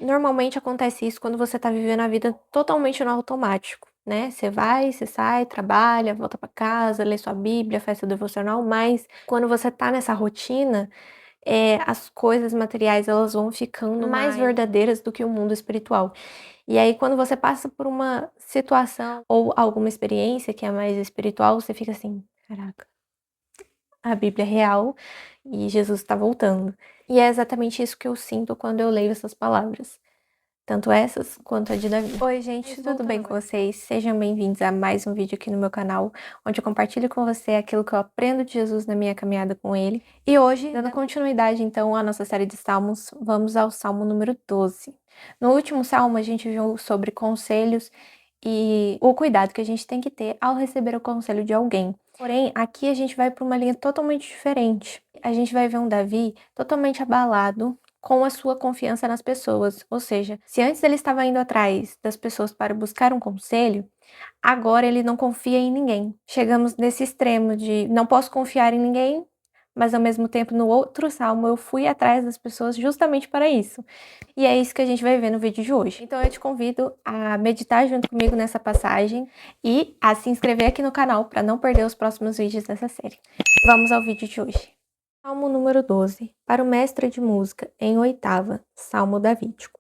Normalmente acontece isso quando você tá vivendo a vida totalmente no automático, né? Você vai, você sai, trabalha, volta pra casa, lê sua Bíblia, faz seu devocional, mas quando você tá nessa rotina, as coisas materiais elas vão ficando mais verdadeiras do que o mundo espiritual. E aí, quando você passa por uma situação ou alguma experiência que é mais espiritual, você fica assim: caraca, a Bíblia é real e Jesus está voltando. E é exatamente isso que eu sinto quando eu leio essas palavras. Tanto essas quanto a de Davi. Oi, gente, tudo bem com vocês? Sejam bem-vindos a mais um vídeo aqui no meu canal, onde eu compartilho com você aquilo que eu aprendo de Jesus na minha caminhada com ele. E hoje, dando continuidade então à nossa série de salmos, vamos ao salmo número 12. No último salmo, a gente viu sobre conselhos e o cuidado que a gente tem que ter ao receber o conselho de alguém. Porém, aqui a gente vai para uma linha totalmente diferente. A gente vai ver um Davi totalmente abalado com a sua confiança nas pessoas. Ou seja, se antes ele estava indo atrás das pessoas para buscar um conselho, agora ele não confia em ninguém. Chegamos nesse extremo de não posso confiar em ninguém, mas ao mesmo tempo no outro salmo eu fui atrás das pessoas justamente para isso. E é isso que a gente vai ver no vídeo de hoje. Então eu te convido a meditar junto comigo nessa passagem e a se inscrever aqui no canal para não perder os próximos vídeos dessa série. Vamos ao vídeo de hoje. Salmo número 12, para o mestre de música, em oitava, Salmo davídico.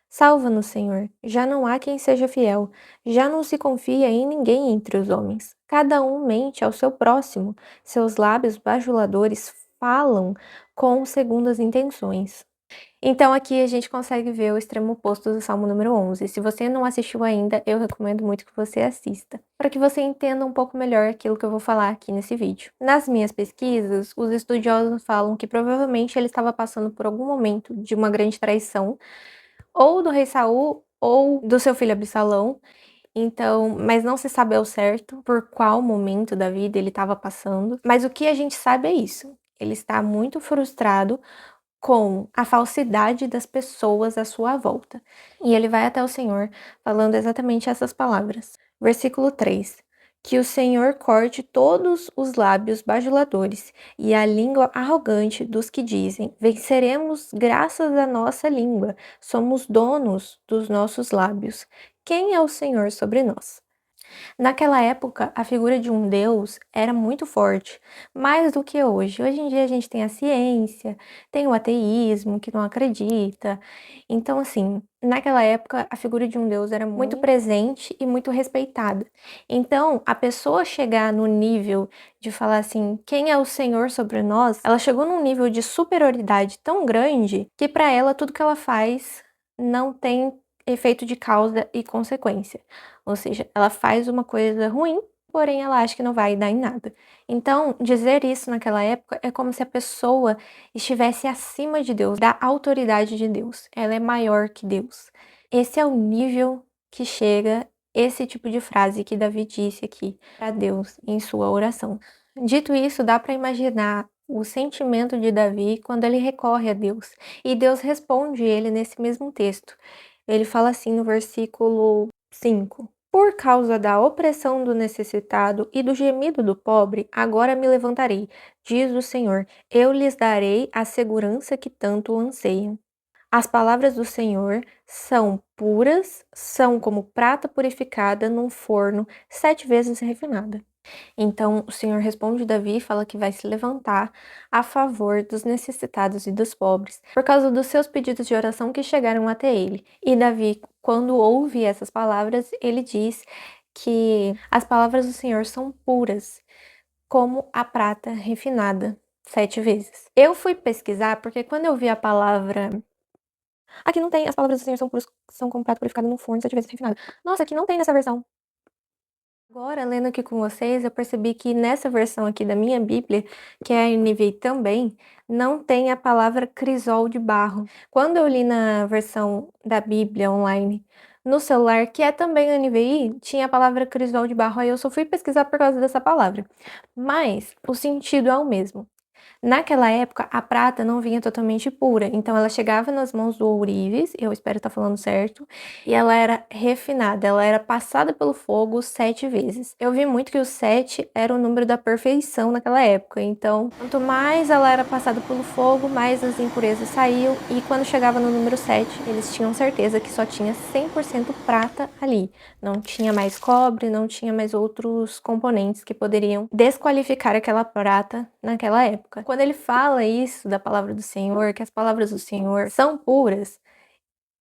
Salva-nos, Senhor, já não há quem seja fiel, já não se confia em ninguém entre os homens. Cada um mente ao seu próximo, seus lábios bajuladores falam com segundas intenções. Então aqui a gente consegue ver o extremo oposto do Salmo número 11. Se você não assistiu ainda, eu recomendo muito que você assista, para que você entenda um pouco melhor aquilo que eu vou falar aqui nesse vídeo. Nas minhas pesquisas, os estudiosos falam que provavelmente ele estava passando por algum momento de uma grande traição, ou do rei Saul, ou do seu filho Absalão. Então, mas não se sabe ao certo por qual momento da vida ele estava passando. Mas o que a gente sabe é isso. Ele está muito frustrado com a falsidade das pessoas à sua volta. E ele vai até o Senhor falando exatamente essas palavras. Versículo 3. Que o Senhor corte todos os lábios bajuladores e a língua arrogante dos que dizem: venceremos graças à nossa língua, somos donos dos nossos lábios. Quem é o Senhor sobre nós? Naquela época, a figura de um deus era muito forte, mais do que hoje. Hoje em dia a gente tem a ciência, tem o ateísmo, que não acredita. Então, assim, naquela época a figura de um deus era muito presente e muito respeitada. Então, a pessoa chegar no nível de falar assim, quem é o Senhor sobre nós, ela chegou num nível de superioridade tão grande que para ela tudo que ela faz não tem efeito de causa e consequência. Ou seja, ela faz uma coisa ruim, porém ela acha que não vai dar em nada. Então, dizer isso naquela época é como se a pessoa estivesse acima de Deus, da autoridade de Deus. Ela é maior que Deus. Esse é o nível que chega esse tipo de frase que Davi disse aqui para Deus em sua oração. Dito isso, dá para imaginar o sentimento de Davi quando ele recorre a Deus. E Deus responde ele nesse mesmo texto. Ele fala assim no versículo 5. Por causa da opressão do necessitado e do gemido do pobre, agora me levantarei, diz o Senhor. Eu lhes darei a segurança que tanto anseiam. As palavras do Senhor são puras, são como prata purificada num forno 7 vezes refinada. Então o Senhor responde Davi e fala que vai se levantar a favor dos necessitados e dos pobres, por causa dos seus pedidos de oração que chegaram até ele. E Davi, quando ouve essas palavras, ele diz que as palavras do Senhor são puras, como a prata refinada 7 vezes. Eu fui pesquisar porque quando eu vi a palavra... Aqui não tem, as palavras do Senhor são puras, são como prata purificada no forno 7 vezes refinada. Nossa, aqui não tem nessa versão. Agora, lendo aqui com vocês, eu percebi que nessa versão aqui da minha Bíblia, que é a NVI também, não tem a palavra crisol de barro. Quando eu li na versão da Bíblia online no celular, que é também a NVI, tinha a palavra crisol de barro, aí eu só fui pesquisar por causa dessa palavra. Mas o sentido é o mesmo. Naquela época, a prata não vinha totalmente pura, então ela chegava nas mãos do ourives, eu espero estar falando certo, e ela era refinada, ela era passada pelo fogo 7 vezes. Eu vi muito que o 7 era o número da perfeição naquela época, então quanto mais ela era passada pelo fogo, mais as impurezas saíam, e quando chegava no número 7, eles tinham certeza que só tinha 100% prata ali. Não tinha mais cobre, não tinha mais outros componentes que poderiam desqualificar aquela prata naquela época. Quando ele fala isso da palavra do Senhor, que as palavras do Senhor são puras,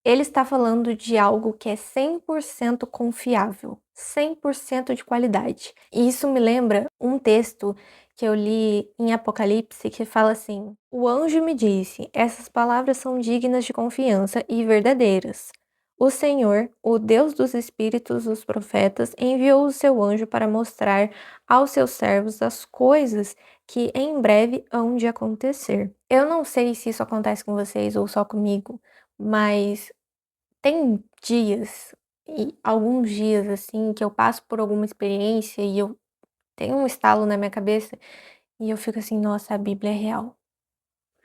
ele está falando de algo que é 100% confiável, 100% de qualidade. E isso me lembra um texto que eu li em Apocalipse que fala assim: O anjo me disse, essas palavras são dignas de confiança e verdadeiras. O Senhor, o Deus dos espíritos dos profetas, enviou o seu anjo para mostrar aos seus servos as coisas que em breve hão de acontecer. Eu não sei se isso acontece com vocês ou só comigo, mas tem dias e alguns dias, assim, que eu passo por alguma experiência e eu tenho um estalo na minha cabeça e eu fico assim: "Nossa, a Bíblia é real.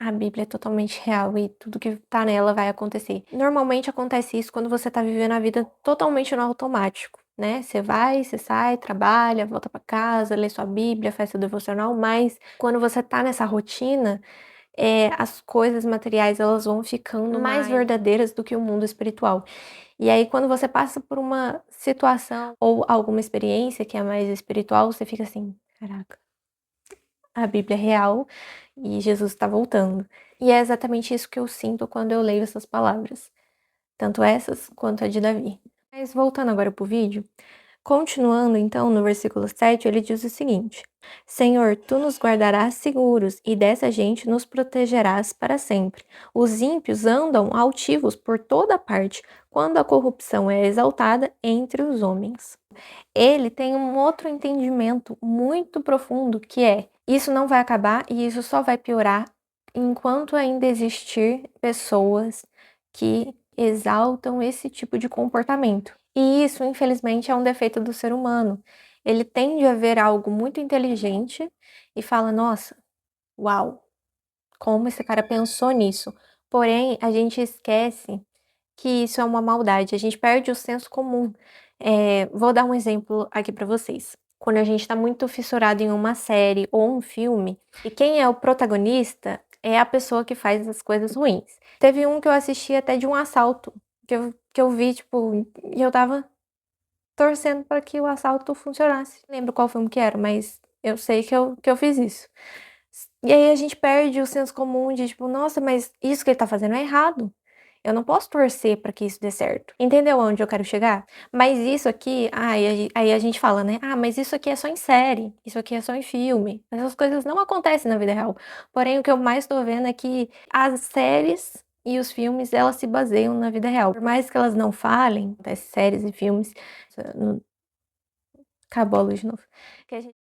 A Bíblia é totalmente real e tudo que tá nela vai acontecer". Normalmente acontece isso quando você tá vivendo a vida totalmente no automático, né, você vai, você sai, trabalha, volta pra casa, lê sua Bíblia, faz seu devocional, mas quando você tá nessa rotina, as coisas materiais elas vão ficando mais verdadeiras do que o mundo espiritual. E aí quando você passa por uma situação ou alguma experiência que é mais espiritual, você fica assim: "Caraca, a Bíblia é real e Jesus está voltando". E é exatamente isso que eu sinto quando eu leio essas palavras, tanto essas quanto a de Davi. Mas voltando agora para o vídeo, continuando então no versículo 7, ele diz o seguinte: Senhor, tu nos guardarás seguros e dessa gente nos protegerás para sempre. Os ímpios andam altivos por toda parte, quando a corrupção é exaltada entre os homens. Ele tem um outro entendimento muito profundo que é: isso não vai acabar e isso só vai piorar enquanto ainda existir pessoas que exaltam esse tipo de comportamento. E isso, infelizmente, é um defeito do ser humano. Ele tende a ver algo muito inteligente e fala: "Nossa, uau, como esse cara pensou nisso?". Porém, a gente esquece que isso é uma maldade, a gente perde o senso comum. Vou dar um exemplo aqui para vocês. Quando a gente está muito fissurado em uma série ou um filme, e quem é o protagonista é a pessoa que faz as coisas ruins. Teve um que eu assisti até de um assalto, que eu vi, tipo, e eu tava torcendo para que o assalto funcionasse. Não lembro qual filme que era, mas eu sei que eu fiz isso. E aí a gente perde o senso comum de tipo: "Nossa, mas isso que ele tá fazendo é errado. Eu não posso torcer para que isso dê certo". Entendeu aonde eu quero chegar? Mas isso aqui, aí a gente fala, né: "Ah, mas isso aqui é só em série, isso aqui é só em filme". Essas coisas não acontecem na vida real. Porém, o que eu mais tô vendo é que as séries e os filmes, elas se baseiam na vida real. Por mais que elas não falem, das séries e filmes, no acabou a luz de novo. Que a gente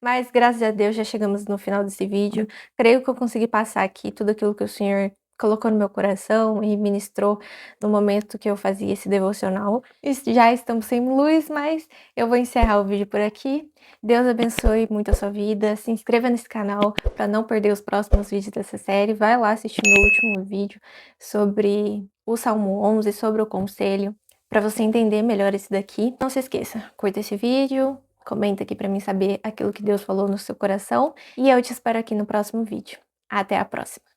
Mas graças a Deus já chegamos no final desse vídeo. Creio que eu consegui passar aqui tudo aquilo que o Senhor colocou no meu coração e ministrou no momento que eu fazia esse devocional. Já estamos sem luz, mas eu vou encerrar o vídeo por aqui. Deus abençoe muito a sua vida. Se inscreva nesse canal para não perder os próximos vídeos dessa série. Vai lá assistir meu último vídeo sobre o Salmo 11, sobre o conselho, para você entender melhor esse daqui. Não se esqueça, curta esse vídeo, comenta aqui para mim saber aquilo que Deus falou no seu coração e eu te espero aqui no próximo vídeo. Até a próxima!